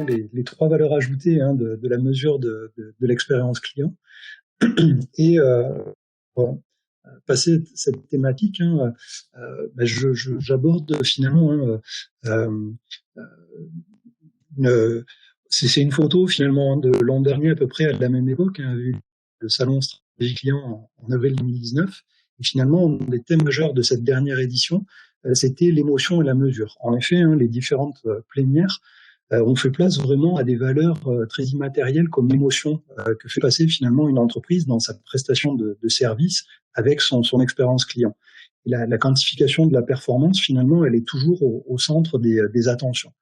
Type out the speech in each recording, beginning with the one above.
les trois valeurs ajoutées de la mesure de l'expérience client. Et pour passer cette thématique, j'aborde finalement c'est une photo finalement de l'an dernier à peu près à la même époque, le salon stratégie client en avril 2019. Et finalement, les thèmes majeurs de cette dernière édition, c'était l'émotion et la mesure. En effet, les différentes plénières on fait place vraiment à des valeurs très immatérielles comme l'émotion que fait passer finalement une entreprise dans sa prestation de service avec son expérience client. Et la quantification de la performance, finalement, elle est toujours au centre des attentions.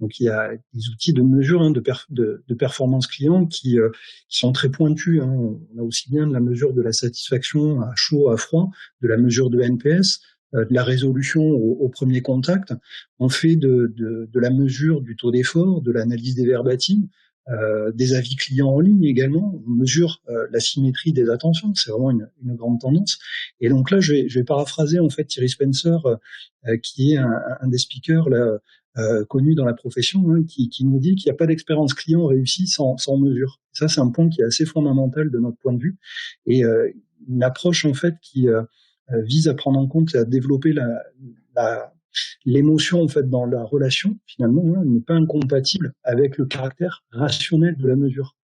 Donc il y a des outils de mesure de performance client qui sont très pointus. On a aussi bien de la mesure de la satisfaction à chaud, à froid, de la mesure de NPS, de la résolution au premier contact. On fait de la mesure du taux d'effort, de l'analyse des verbatims, des avis clients en ligne également. On mesure la symétrie des attentions. C'est vraiment une grande tendance. Et donc là, je vais paraphraser en fait Thierry Spencer, qui est un des speakers là, connu dans la profession, qui nous dit qu'il n'y a pas d'expérience client réussie sans mesure. Ça, c'est un point qui est assez fondamental de notre point de vue. Et une approche en fait qui vise à prendre en compte et à développer l'émotion en fait dans la relation, finalement, n'est pas incompatible avec le caractère rationnel de la mesure.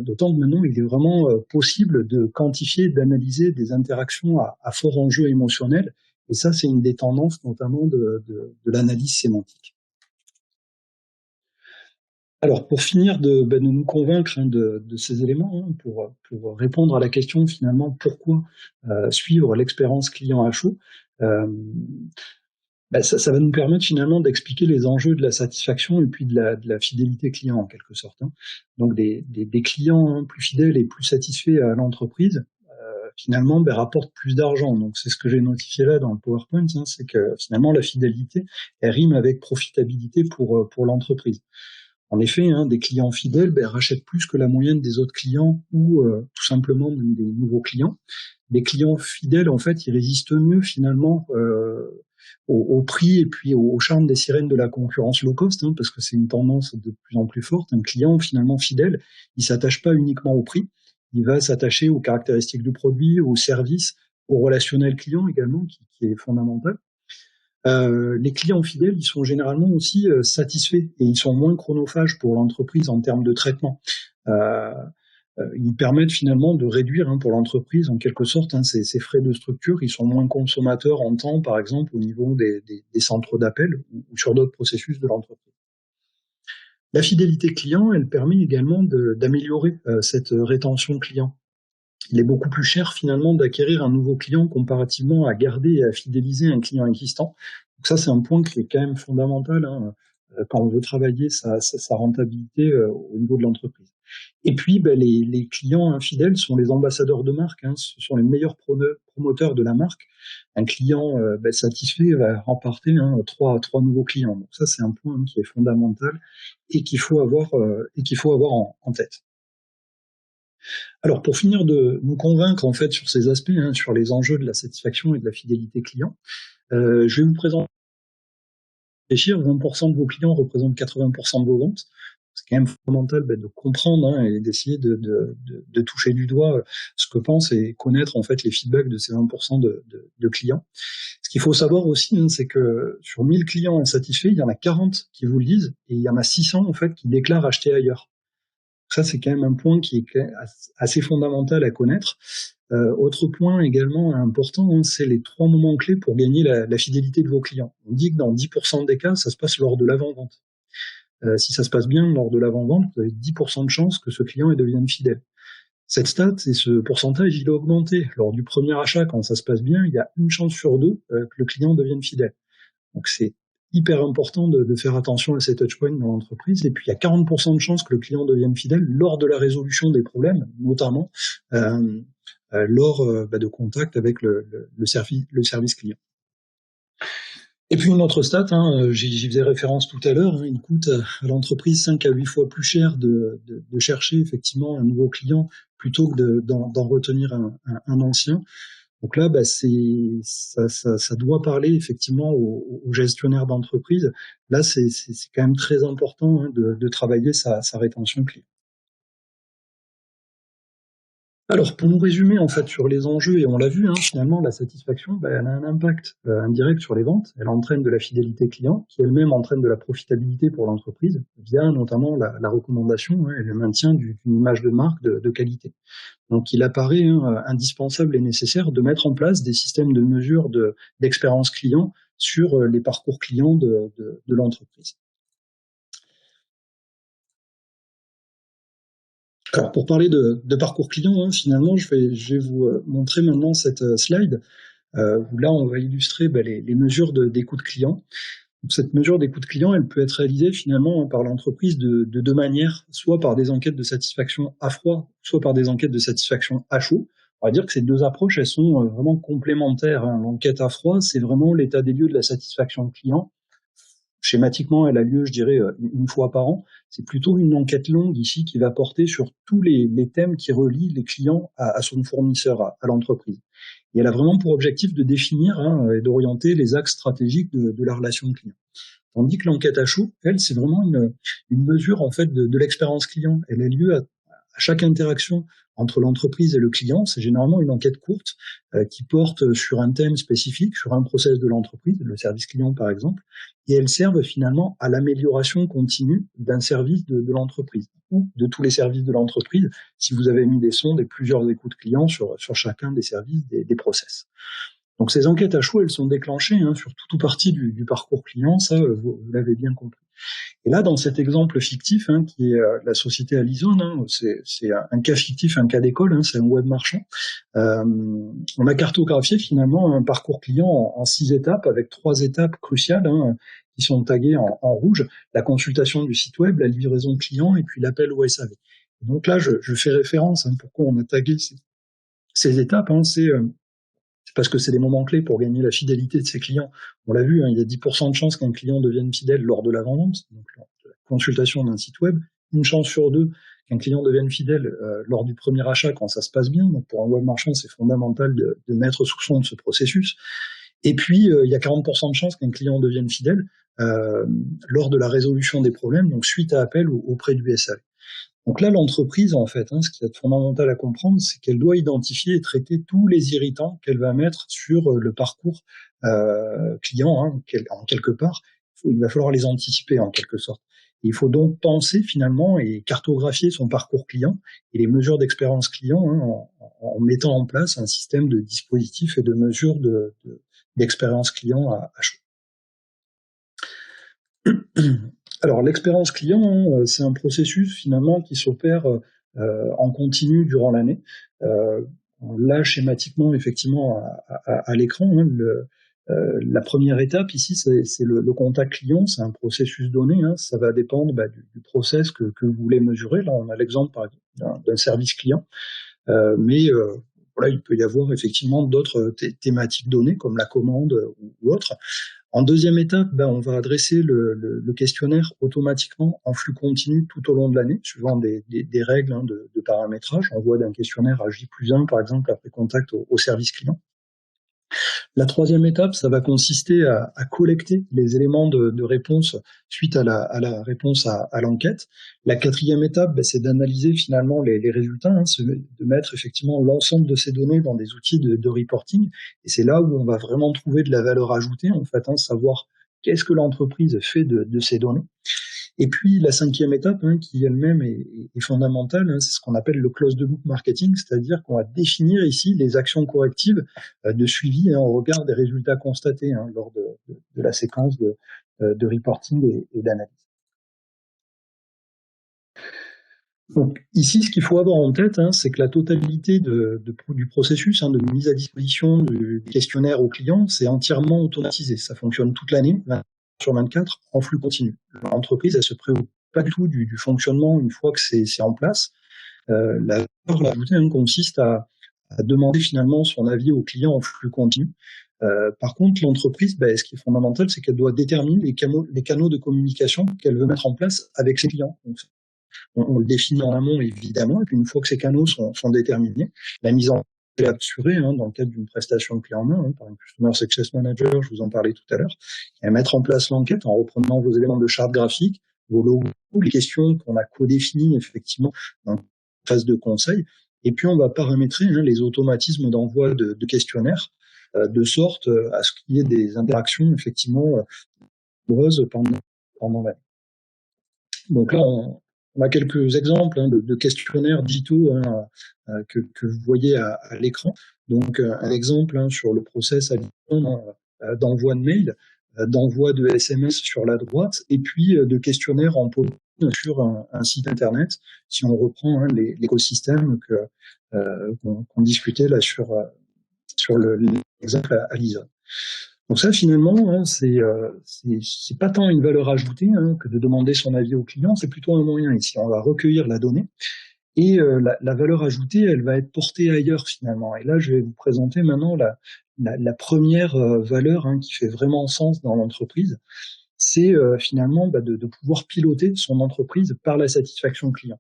D'autant que maintenant, il est vraiment possible de quantifier, d'analyser des interactions à fort enjeu émotionnel. Et ça, c'est une des tendances, notamment de l'analyse sémantique. Alors, pour finir de nous convaincre de ces éléments, pour répondre à la question finalement pourquoi suivre l'expérience client à chaud, ça va nous permettre finalement d'expliquer les enjeux de la satisfaction et puis de la fidélité client en quelque sorte. Donc des clients plus fidèles et plus satisfaits à l'entreprise, finalement rapportent plus d'argent. Donc c'est ce que j'ai notifié là dans le PowerPoint, c'est que finalement la fidélité, elle rime avec profitabilité pour l'entreprise. En effet, des clients fidèles rachètent plus que la moyenne des autres clients ou tout simplement des nouveaux clients. Les clients fidèles, en fait, ils résistent mieux finalement au prix et puis au charme des sirènes de la concurrence low cost, parce que c'est une tendance de plus en plus forte. Un client finalement fidèle, il s'attache pas uniquement au prix, il va s'attacher aux caractéristiques du produit, au service, au relationnel client également, qui est fondamental. Les clients fidèles, ils sont généralement aussi satisfaits et ils sont moins chronophages pour l'entreprise en termes de traitement. Ils permettent finalement de réduire pour l'entreprise en quelque sorte ces frais de structure. Ils sont moins consommateurs en temps, par exemple, au niveau des centres d'appel ou sur d'autres processus de l'entreprise. La fidélité client, elle permet également d'améliorer cette rétention client. Il est beaucoup plus cher finalement d'acquérir un nouveau client comparativement à garder et à fidéliser un client existant. Donc ça, c'est un point qui est quand même fondamental quand on veut travailler sa rentabilité au niveau de l'entreprise. Et puis, les clients infidèles sont les ambassadeurs de marque. Ce sont les meilleurs promoteurs de la marque. Un client satisfait va remporter trois nouveaux clients. Donc ça, c'est un point qui est fondamental et qu'il faut avoir en tête. Alors, pour finir de nous convaincre en fait sur ces aspects, sur les enjeux de la satisfaction et de la fidélité client, je vais vous présenter 20% de vos clients représentent 80% de vos ventes. C'est quand même fondamental de comprendre et d'essayer de toucher du doigt ce que pensent et connaître en fait les feedbacks de ces 20% de clients. Ce qu'il faut savoir aussi, c'est que sur 1000 clients insatisfaits, il y en a 40 qui vous le disent et il y en a 600 en fait qui déclarent acheter ailleurs. Ça, c'est quand même un point qui est assez fondamental à connaître. Autre point également important, c'est les 3 moments clés pour gagner la fidélité de vos clients. On dit que dans 10% des cas, ça se passe lors de l'avant-vente. Si ça se passe bien lors de l'avant-vente, vous avez 10% de chances que ce client devienne fidèle. Cette stat et ce pourcentage, il a augmenté. Lors du premier achat, quand ça se passe bien, il y a une chance sur 2 que le client devienne fidèle. Donc c'est hyper important de faire attention à ces touchpoints dans l'entreprise. Et puis, il y a 40% de chances que le client devienne fidèle lors de la résolution des problèmes, notamment lors de contact avec le service client. Et puis, une autre stat, j'y faisais référence tout à l'heure, il coûte à l'entreprise 5 à 8 fois plus cher de chercher effectivement un nouveau client plutôt que d'en retenir un ancien. Donc là, ça doit parler effectivement aux gestionnaires d'entreprise. Là, c'est quand même très important, hein, de travailler sa rétention client. Alors, pour nous résumer en fait sur les enjeux, et on l'a vu, hein, finalement, la satisfaction, elle a un impact indirect sur les ventes. Elle entraîne de la fidélité client, qui elle-même entraîne de la profitabilité pour l'entreprise, via notamment la recommandation, hein, et le maintien d'une image de marque de qualité. Donc, il apparaît, hein, indispensable et nécessaire de mettre en place des systèmes de mesure d'expérience client sur les parcours clients de l'entreprise. Alors, pour parler de parcours client, hein, finalement, je vais vous montrer maintenant cette slide où là, on va illustrer les mesures d'écoute client. Donc, cette mesure d'écoute client, elle peut être réalisée finalement, hein, par l'entreprise de deux manières, soit par des enquêtes de satisfaction à froid, soit par des enquêtes de satisfaction à chaud. On va dire que ces deux approches, elles sont vraiment complémentaires, hein. L'enquête à froid, c'est vraiment l'état des lieux de la satisfaction client. Schématiquement, elle a lieu, je dirais, une fois par an. C'est plutôt une enquête longue ici qui va porter sur tous les thèmes qui relient les clients à son fournisseur, à l'entreprise. Et elle a vraiment pour objectif de définir, hein, et d'orienter les axes stratégiques de la relation client. Tandis que l'enquête à chaud, elle, c'est vraiment une mesure en fait de l'expérience client. Elle a lieu à chaque interaction entre l'entreprise et le client. C'est généralement une enquête courte qui porte sur un thème spécifique, sur un process de l'entreprise, le service client par exemple, et elles servent finalement à l'amélioration continue d'un service de l'entreprise ou de tous les services de l'entreprise, si vous avez mis des sondes et plusieurs écoutes clients sur chacun des services, des process. Donc ces enquêtes à chaud, elles sont déclenchées, hein, sur tout ou partie du parcours client, ça vous l'avez bien compris. Et là, dans cet exemple fictif, hein, qui est la société Alizone, hein, c'est un cas fictif, un cas d'école, hein, c'est un web marchand. On a cartographié finalement un parcours client en 6 étapes, avec 3 étapes cruciales, hein, qui sont taguées en rouge: la consultation du site web, la livraison client et puis l'appel au SAV. Donc là, je fais référence, hein, pourquoi on a tagué ces étapes, hein, c'est parce que c'est des moments clés pour gagner la fidélité de ses clients. On l'a vu, hein, il y a 10% de chances qu'un client devienne fidèle lors de l'avant-vente, donc lors de la consultation d'un site web, une chance sur deux qu'un client devienne fidèle lors du premier achat quand ça se passe bien. Donc pour un web marchand, c'est fondamental de mettre sous sonde ce processus. Et puis, il y a 40% de chances qu'un client devienne fidèle lors de la résolution des problèmes, donc suite à appel auprès du SAV. Donc là, l'entreprise, en fait, hein, ce qui est fondamental à comprendre, c'est qu'elle doit identifier et traiter tous les irritants qu'elle va mettre sur le parcours client, hein, en quelque part. Il va falloir les anticiper en quelque sorte. Et il faut donc penser finalement et cartographier son parcours client et les mesures d'expérience client, hein, en mettant en place un système de dispositifs et de mesures d'expérience client à chaud. Alors l'expérience client, hein, c'est un processus finalement qui s'opère en continu durant l'année. Là, schématiquement, effectivement, à l'écran, hein, la première étape ici, c'est le contact client. C'est un processus donné, hein, ça va dépendre du process que vous voulez mesurer. Là, on a l'exemple par exemple d'un service client, mais voilà, il peut y avoir effectivement d'autres thématiques données comme la commande ou autre. En deuxième étape, on va adresser le questionnaire automatiquement en flux continu tout au long de l'année, suivant des règles, hein, de paramétrage. Envoi d'un questionnaire à J+1, par exemple, après contact au service client. La troisième étape, ça va consister à collecter les éléments de réponse suite à la réponse à l'enquête. La quatrième étape, c'est d'analyser finalement les résultats, hein, de mettre effectivement l'ensemble de ces données dans des outils de reporting. Et c'est là où on va vraiment trouver de la valeur ajoutée, en fait, hein, savoir qu'est-ce que l'entreprise fait de ces données. Et puis la cinquième étape, hein, qui elle-même est fondamentale, hein, c'est ce qu'on appelle le close the loop marketing, c'est-à-dire qu'on va définir ici les actions correctives de suivi, hein, au regard des résultats constatés, hein, lors de la séquence de reporting et d'analyse. Donc ici, ce qu'il faut avoir en tête, hein, c'est que la totalité du processus, hein, de mise à disposition du questionnaire au client, c'est entièrement automatisé. Ça fonctionne toute l'année, 24 sur 24, en flux continu. L'entreprise, elle se préoccupe pas du tout du fonctionnement une fois que c'est en place. La valeur ajoutée, hein, consiste à demander finalement son avis au client en flux continu. Par contre, l'entreprise, ce qui est fondamental, c'est qu'elle doit déterminer les canaux de communication qu'elle veut mettre en place avec ses clients. Donc, on le définit en amont, évidemment, et puis une fois que ces canaux sont déterminés, la mise en assurer dans le cadre d'une prestation clé en main, par un Customer Success Manager, je vous en parlais tout à l'heure, et mettre en place l'enquête en reprenant vos éléments de charte graphique, vos logos, les questions qu'on a codéfinies effectivement en phase de conseil, et puis on va paramétrer les automatismes d'envoi de questionnaires, de sorte à ce qu'il y ait des interactions effectivement nombreuses pendant l'année. Donc là, on a quelques exemples de questionnaires digitaux que vous voyez à l'écran. Donc un exemple sur le process d'envoi de mail, d'envoi de SMS sur la droite, et puis de questionnaires en pause sur un site internet, si on reprend l'écosystème qu'on discutait là sur l'exemple à l'ISO. Donc ça, finalement, c'est pas tant une valeur ajoutée que de demander son avis au client, c'est plutôt un moyen ici. On va recueillir la donnée et la valeur ajoutée, elle va être portée ailleurs finalement. Et là, je vais vous présenter maintenant la première valeur qui fait vraiment sens dans l'entreprise. C'est finalement de pouvoir piloter son entreprise par la satisfaction client.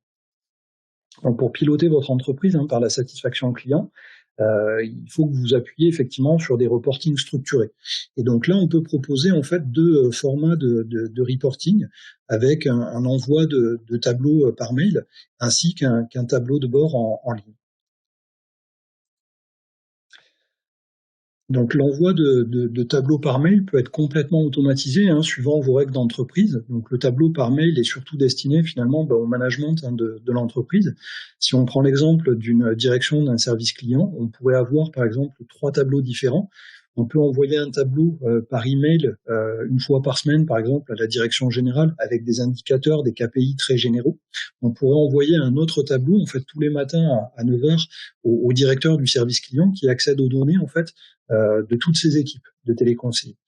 Donc pour piloter votre entreprise par la satisfaction client, il faut que vous appuyez effectivement sur des reportings structurés. Et donc là, on peut proposer en fait deux formats de reporting avec un envoi de tableaux par mail ainsi qu'un tableau de bord en ligne. Donc l'envoi de tableaux par mail peut être complètement automatisé suivant vos règles d'entreprise. Donc le tableau par mail est surtout destiné finalement au management de l'entreprise. Si on prend l'exemple d'une direction d'un service client, on pourrait avoir par exemple 3 tableaux différents. On peut envoyer un tableau par email une fois par semaine, par exemple, à la direction générale avec des indicateurs, des KPI très généraux. On pourrait envoyer un autre tableau, en fait, tous les matins à 9h au directeur du service client qui accède aux données, en fait, de toutes ces équipes de téléconseillers.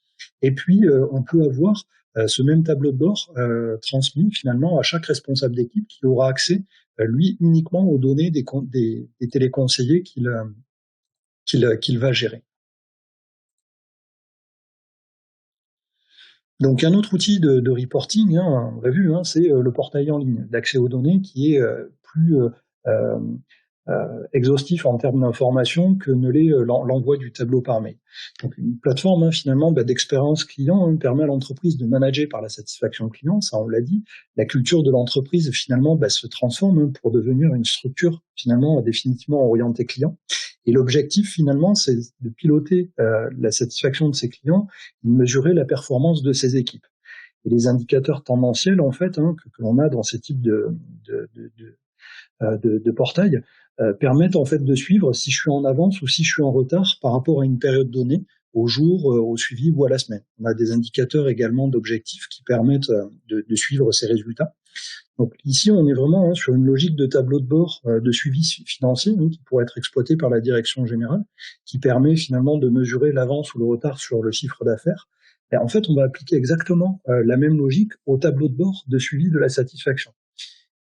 Et puis, on peut avoir ce même tableau de bord transmis finalement à chaque responsable d'équipe qui aura accès, lui, uniquement aux données des téléconseillers qu'il va gérer. Donc un autre outil de reporting, on l'a vu, c'est le portail en ligne d'accès aux données qui est plus exhaustif en termes d'information que ne l'est l'envoi du tableau par mail. Donc une plateforme finalement d'expérience client permet à l'entreprise de manager par la satisfaction client, ça on l'a dit. La culture de l'entreprise finalement se transforme pour devenir une structure finalement définitivement orientée client. Et l'objectif finalement c'est de piloter la satisfaction de ses clients, de mesurer la performance de ses équipes. Et les indicateurs tendanciels en fait que l'on a dans ces types de portail permettent en fait de suivre si je suis en avance ou si je suis en retard par rapport à une période donnée, au jour, au suivi ou à la semaine. On a des indicateurs également d'objectifs qui permettent de suivre ces résultats. Donc ici, on est vraiment sur une logique de tableau de bord de suivi financier qui pourrait être exploité par la direction générale, qui permet finalement de mesurer l'avance ou le retard sur le chiffre d'affaires. Et en fait, on va appliquer exactement la même logique au tableau de bord de suivi de la satisfaction.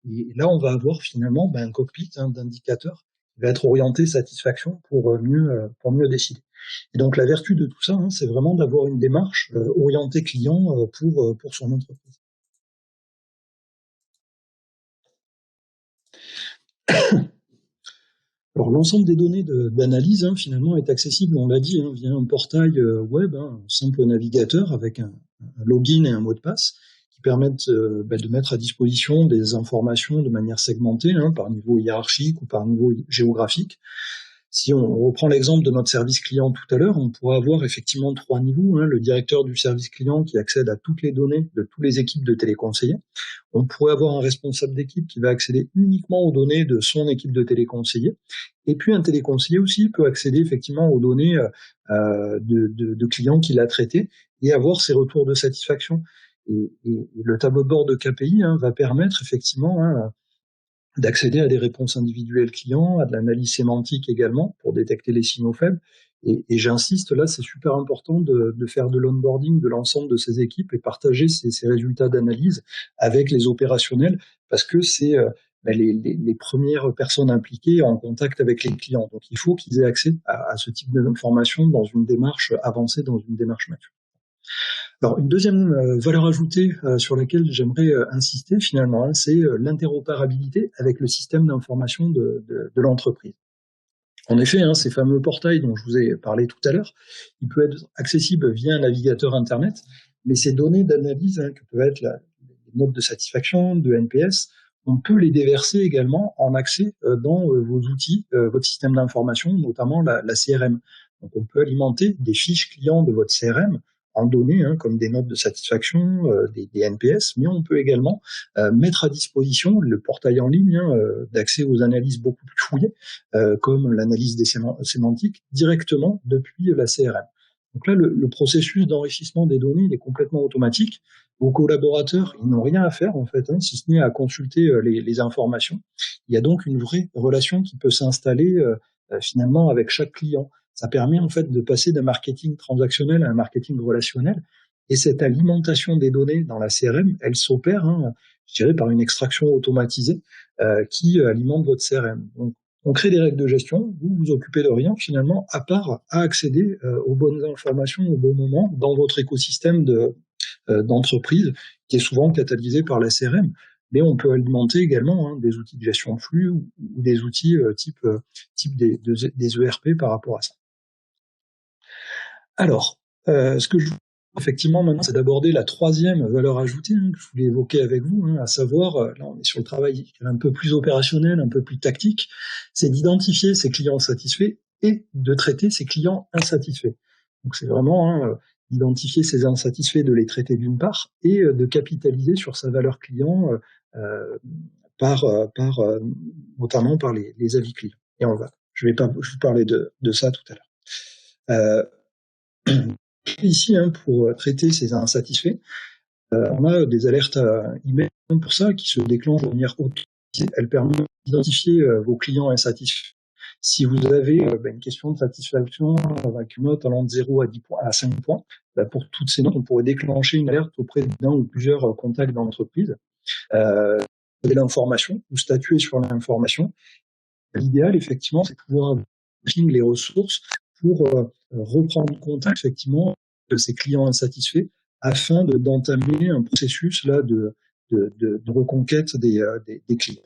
Et là, on va avoir finalement un cockpit d'indicateurs qui va être orienté satisfaction pour mieux décider. Et donc la vertu de tout ça, c'est vraiment d'avoir une démarche orientée client pour son entreprise. Alors l'ensemble des données d'analyse finalement est accessible, on l'a dit, via un portail web, un simple navigateur avec un login et un mot de passe qui permettent de mettre à disposition des informations de manière segmentée par niveau hiérarchique ou par niveau géographique. Si on reprend l'exemple de notre service client tout à l'heure, on pourra avoir effectivement 3 niveaux. Le directeur du service client qui accède à toutes les données de toutes les équipes de téléconseillers. On pourrait avoir un responsable d'équipe qui va accéder uniquement aux données de son équipe de téléconseillers. Et puis un téléconseiller aussi peut accéder effectivement aux données de clients qu'il a traités et avoir ses retours de satisfaction. Et le tableau de bord de KPI va permettre effectivement d'accéder à des réponses individuelles clients, à de l'analyse sémantique également pour détecter les signaux faibles. Et j'insiste, là, c'est super important de faire de l'onboarding de l'ensemble de ces équipes et partager ces résultats d'analyse avec les opérationnels parce que c'est les premières personnes impliquées en contact avec les clients. Donc, il faut qu'ils aient accès à ce type d'informations dans une démarche avancée, dans une démarche mature. Alors, une deuxième valeur ajoutée sur laquelle j'aimerais insister finalement, c'est l'interopérabilité avec le système d'information de l'entreprise. En effet, hein, ces fameux portails dont je vous ai parlé tout à l'heure, ils peuvent être accessibles via un navigateur Internet, mais ces données d'analyse, hein, que peuvent être les notes de satisfaction, de NPS, on peut les déverser également en accès dans vos outils, votre système d'information, notamment la CRM. Donc on peut alimenter des fiches clients de votre CRM en données, hein, comme des notes de satisfaction, des NPS, mais on peut également mettre à disposition le portail en ligne, hein, d'accès aux analyses beaucoup plus fouillées, comme l'analyse des sémantiques, directement depuis la CRM. Donc là, le processus d'enrichissement des données, il est complètement automatique. Vos collaborateurs, ils n'ont rien à faire, en fait, hein, si ce n'est à consulter les informations. Il y a donc une vraie relation qui peut s'installer finalement avec chaque client. Ça permet en fait de passer d'un marketing transactionnel à un marketing relationnel. Et cette alimentation des données dans la CRM, elle s'opère, hein, je dirais, par une extraction automatisée qui alimente votre CRM. Donc, on crée des règles de gestion, vous vous occupez de rien finalement, à part à accéder aux bonnes informations au bon moment dans votre écosystème d'entreprise, qui est souvent catalysé par la CRM. Mais on peut alimenter également, hein, des outils de gestion de flux ou des outils type des ERP par rapport à ça. Alors, ce que je vous effectivement maintenant, c'est d'aborder la troisième valeur ajoutée, hein, que je voulais évoquer avec vous, hein, à savoir, là on est sur le travail un peu plus opérationnel, un peu plus tactique, c'est d'identifier ses clients satisfaits et de traiter ses clients insatisfaits. Donc c'est vraiment, hein, identifier ses insatisfaits, de les traiter d'une part, et de capitaliser sur sa valeur client par notamment par les avis clients. Et je vais vous parler de ça tout à l'heure. Ici, hein, pour traiter ces insatisfaits, on a des alertes email pour ça qui se déclenchent de manière automatisée. Elles permettent d'identifier vos clients insatisfaits. Si vous avez une question de satisfaction avec une note allant de 0 à 10 points, à 5 points, pour toutes ces notes, on pourrait déclencher une alerte auprès d'un ou plusieurs contacts d'entreprise. L'information ou statuer sur l'information. L'idéal, effectivement, c'est de pouvoir ping les ressources pour reprendre contact, effectivement, de ces clients insatisfaits afin d'entamer un processus là de reconquête des clients.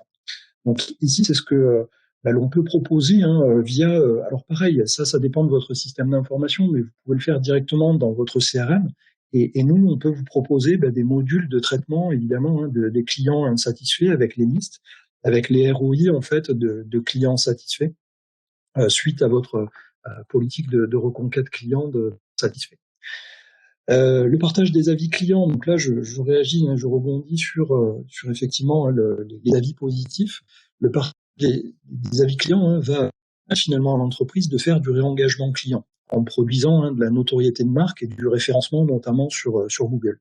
Donc ici, c'est ce que l'on peut proposer, hein, via. Alors pareil, ça dépend de votre système d'information, mais vous pouvez le faire directement dans votre CRM. Et nous, on peut vous proposer des modules de traitement, évidemment, hein, des clients insatisfaits avec les listes, avec les ROI en fait de clients satisfaits suite à votre politique de reconquête client satisfait. Le partage des avis clients, donc là je réagis, hein, je rebondis sur effectivement, hein, les avis positifs. Le partage des avis clients, hein, va finalement à l'entreprise de faire du réengagement client en produisant, hein, de la notoriété de marque et du référencement notamment sur Google.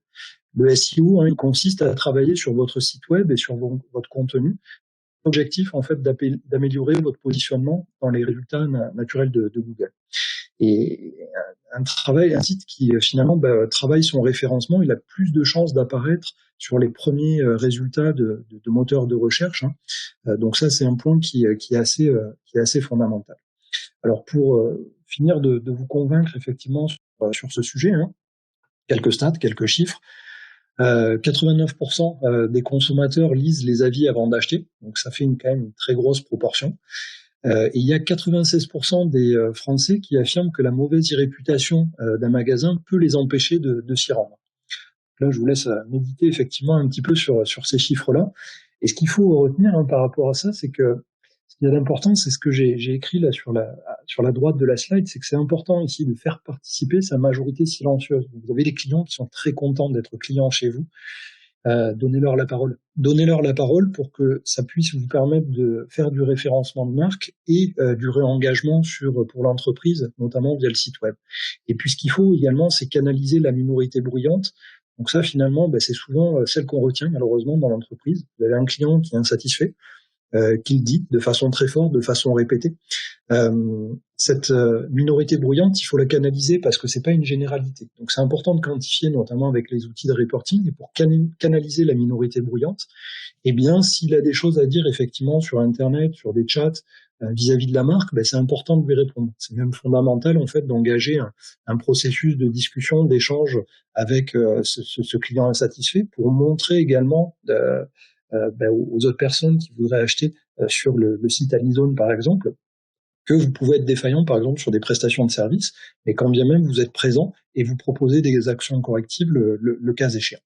Le SEO, hein, il consiste à travailler sur votre site web et sur votre contenu. L'objectif en fait d'améliorer votre positionnement dans les résultats naturels de Google. Et un site qui finalement travaille son référencement, il a plus de chances d'apparaître sur les premiers résultats de moteurs de recherche. Hein. Donc ça, c'est un point qui est assez fondamental. Alors pour finir de vous convaincre effectivement sur ce sujet, hein, quelques stats, quelques chiffres. 89% des consommateurs lisent les avis avant d'acheter, donc ça fait quand même une très grosse proportion. Et il y a 96% des Français qui affirment que la mauvaise réputation d'un magasin peut les empêcher de s'y rendre. Là, je vous laisse méditer effectivement un petit peu sur ces chiffres-là. Et ce qu'il faut retenir, hein, par rapport à ça, c'est que ce qu'il y a d'important, c'est ce que j'ai écrit là sur la droite de la slide, c'est que c'est important ici de faire participer sa majorité silencieuse. Vous avez des clients qui sont très contents d'être clients chez vous. Donnez-leur la parole. Donnez-leur la parole pour que ça puisse vous permettre de faire du référencement de marque et du réengagement pour l'entreprise, notamment via le site web. Et puis ce qu'il faut également, c'est canaliser la minorité bruyante. Donc ça, finalement, c'est souvent celle qu'on retient malheureusement dans l'entreprise. Vous avez un client qui est insatisfait, qui le dit de façon très forte, de façon répétée. Cette minorité bruyante, il faut la canaliser parce que c'est pas une généralité. Donc c'est important de quantifier, notamment avec les outils de reporting, et pour canaliser la minorité bruyante, eh bien, s'il a des choses à dire effectivement sur Internet, sur des chats, vis-à-vis de la marque, c'est important de lui répondre. C'est même fondamental en fait d'engager un processus de discussion, d'échange avec ce client insatisfait pour montrer également aux autres personnes qui voudraient acheter sur le site Amazon par exemple, que vous pouvez être défaillant, par exemple, sur des prestations de services, mais quand bien même vous êtes présent et vous proposez des actions correctives le cas échéant.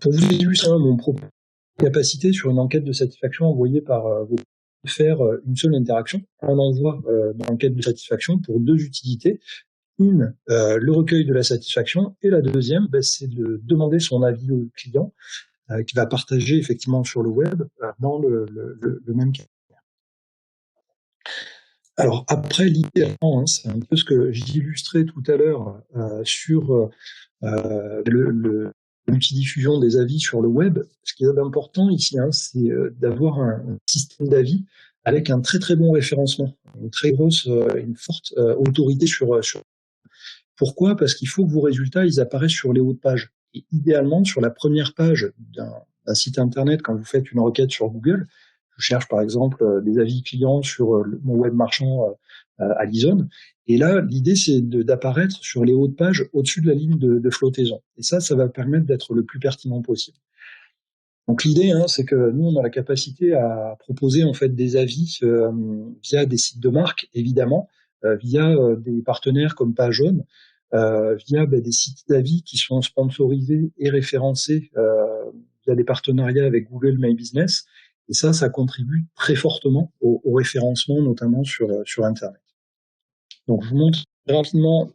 Pour vous illustrer mon propos, capacité sur une enquête de satisfaction envoyée par vos faire une seule interaction, un envoi d'enquête de satisfaction pour deux utilités. Une, le recueil de la satisfaction, et la deuxième, c'est de demander son avis au client qui va partager effectivement sur le web dans le même cas. Alors après, l'idée, c'est un peu ce que j'illustrais tout à l'heure sur l'ultidiffusion des avis sur le web. Ce qui est important ici, c'est d'avoir un système d'avis avec un très très bon référencement, une très grosse, une forte autorité sur. Pourquoi ? Parce qu'il faut que vos résultats ils apparaissent sur les hauts de page. Et idéalement, sur la première page d'un site internet, quand vous faites une requête sur Google, je cherche par exemple des avis clients sur mon web marchand Alison. Et là, l'idée, c'est d'apparaître sur les hauts de page au-dessus de la ligne de flottaison. Et ça va permettre d'être le plus pertinent possible. Donc l'idée, c'est que nous, on a la capacité à proposer en fait des avis via des sites de marque, évidemment, via des partenaires comme Page Jaune, via des sites d'avis qui sont sponsorisés et référencés via des partenariats avec Google My Business. Et ça contribue très fortement au référencement, notamment sur Internet. Donc je vous montre rapidement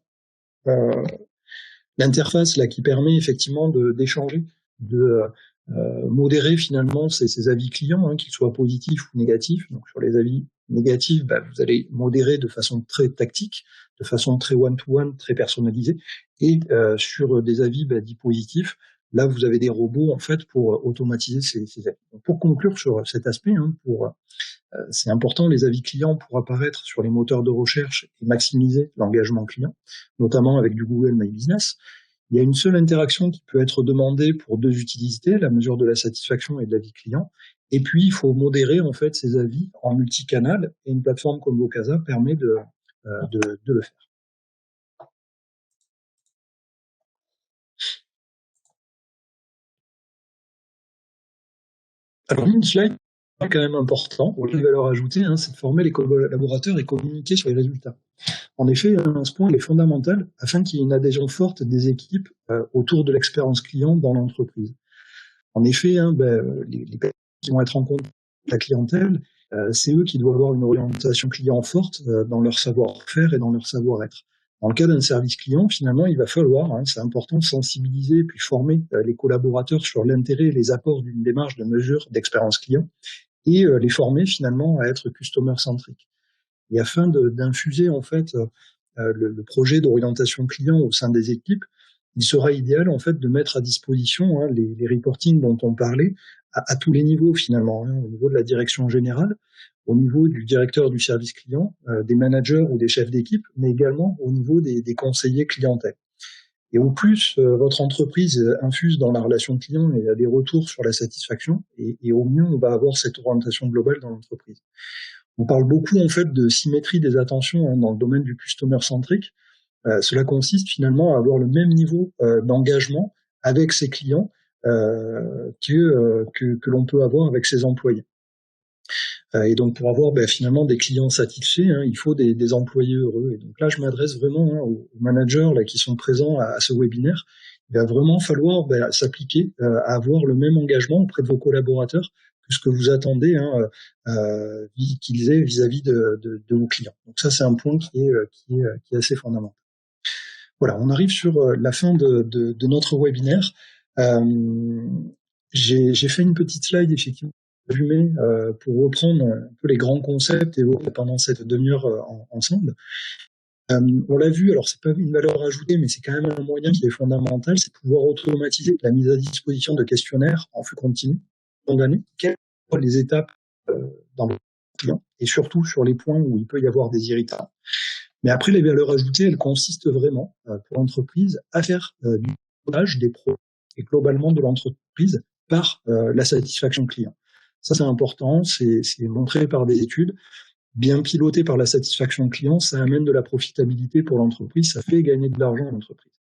l'interface là qui permet effectivement d'échanger, de modérer finalement ces avis clients, qu'ils soient positifs ou négatifs. Donc sur les avis négatifs, vous allez modérer de façon très tactique, de façon très one-to-one, très personnalisée. Et sur des avis dits positifs, là vous avez des robots en fait pour automatiser ces avis. Donc, pour conclure sur cet aspect, c'est important, les avis clients pour apparaître sur les moteurs de recherche et maximiser l'engagement client, notamment avec du Google My Business. Il y a une seule interaction qui peut être demandée pour deux utilités, la mesure de la satisfaction et de l'avis client. Et puis, il faut modérer en fait ces avis en multicanal, et une plateforme comme Vocasa permet de le faire. Alors, une slide quand même important, pour les valeurs ajoutées, c'est de former les collaborateurs et communiquer sur les résultats. En effet, ce point est fondamental afin qu'il y ait une adhésion forte des équipes autour de l'expérience client dans l'entreprise. En effet, les personnes qui vont être en contact avec la clientèle, c'est eux qui doivent avoir une orientation client forte dans leur savoir-faire et dans leur savoir-être. Dans le cas d'un service client, finalement, il va falloir, c'est important, sensibiliser puis former les collaborateurs sur l'intérêt et les apports d'une démarche de mesure d'expérience client et les former finalement à être customer-centric. Et afin d'infuser en fait le projet d'orientation client au sein des équipes, il sera idéal en fait de mettre à disposition les reportings dont on parlait à tous les niveaux finalement, au niveau de la direction générale, au niveau du directeur du service client, des managers ou des chefs d'équipe, mais également au niveau des conseillers clientèle. Et au plus votre entreprise infuse dans la relation client et a des retours sur la satisfaction, et au mieux on va avoir cette orientation globale dans l'entreprise. On parle beaucoup en fait de symétrie des attentions dans le domaine du customer centric. Cela consiste finalement à avoir le même niveau d'engagement avec ses clients que l'on peut avoir avec ses employés. Et donc pour avoir finalement des clients satisfaits, il faut des employés heureux. Et donc là, je m'adresse vraiment aux managers là, qui sont présents à ce webinaire. Il va vraiment falloir s'appliquer à avoir le même engagement auprès de vos collaborateurs que ce que vous attendez qu'ils aient vis-à-vis de vos clients. Donc ça, c'est un point qui est assez fondamental. Voilà, on arrive sur la fin de notre webinaire. J'ai fait une petite slide effectivement résumé pour reprendre un peu les grands concepts évoqués pendant cette demi-heure ensemble. On l'a vu, alors c'est pas une valeur ajoutée, mais c'est quand même un moyen qui est fondamental, c'est de pouvoir automatiser la mise à disposition de questionnaires en flux continu, condamner quelles sont les étapes dans le client, et surtout sur les points où il peut y avoir des irritants. Mais après, les valeurs ajoutées, elles consistent vraiment pour l'entreprise à faire du pilotage des projets et globalement de l'entreprise par la satisfaction client. Ça, c'est important, c'est montré par des études. Bien piloté par la satisfaction client, ça amène de la profitabilité pour l'entreprise, ça fait gagner de l'argent à l'entreprise.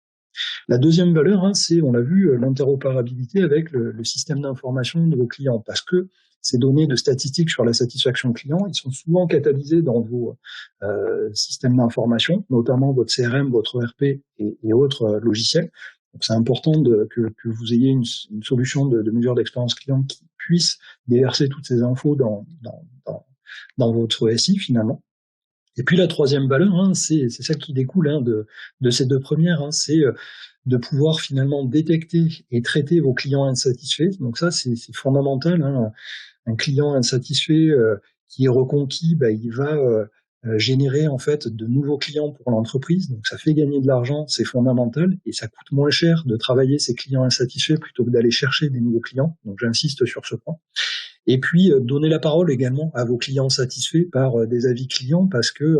La deuxième valeur, c'est, on l'a vu, l'interopérabilité avec le système d'information de vos clients, parce que ces données de statistiques sur la satisfaction client, ils sont souvent catalysés dans vos systèmes d'information, notamment votre CRM, votre ERP et autres logiciels. Donc c'est important que vous ayez une solution de mesure d'expérience client qui puisse déverser toutes ces infos dans votre SI finalement. Et puis la troisième valeur, hein, c'est ça qui découle hein, de ces deux premières, hein, c'est de pouvoir finalement détecter et traiter vos clients insatisfaits. Donc ça, c'est fondamental. Hein. Un client insatisfait qui est reconquis, il va générer en fait de nouveaux clients pour l'entreprise. Donc ça fait gagner de l'argent, c'est fondamental, et ça coûte moins cher de travailler ces clients insatisfaits plutôt que d'aller chercher des nouveaux clients. Donc j'insiste sur ce point. Et puis donner la parole également à vos clients satisfaits par des avis clients, parce que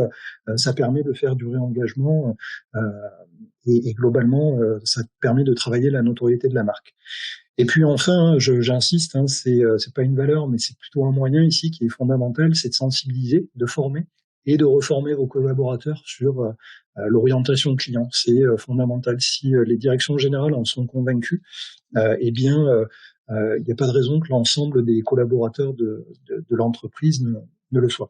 ça permet de faire du réengagement et globalement ça permet de travailler la notoriété de la marque. Et puis enfin, j'insiste, hein, c'est pas une valeur, mais c'est plutôt un moyen ici qui est fondamental, c'est de sensibiliser, de former et de reformer vos collaborateurs sur l'orientation client. C'est fondamental. Si les directions générales en sont convaincues, eh bien, il n'y a pas de raison que l'ensemble des collaborateurs de l'entreprise ne le soient.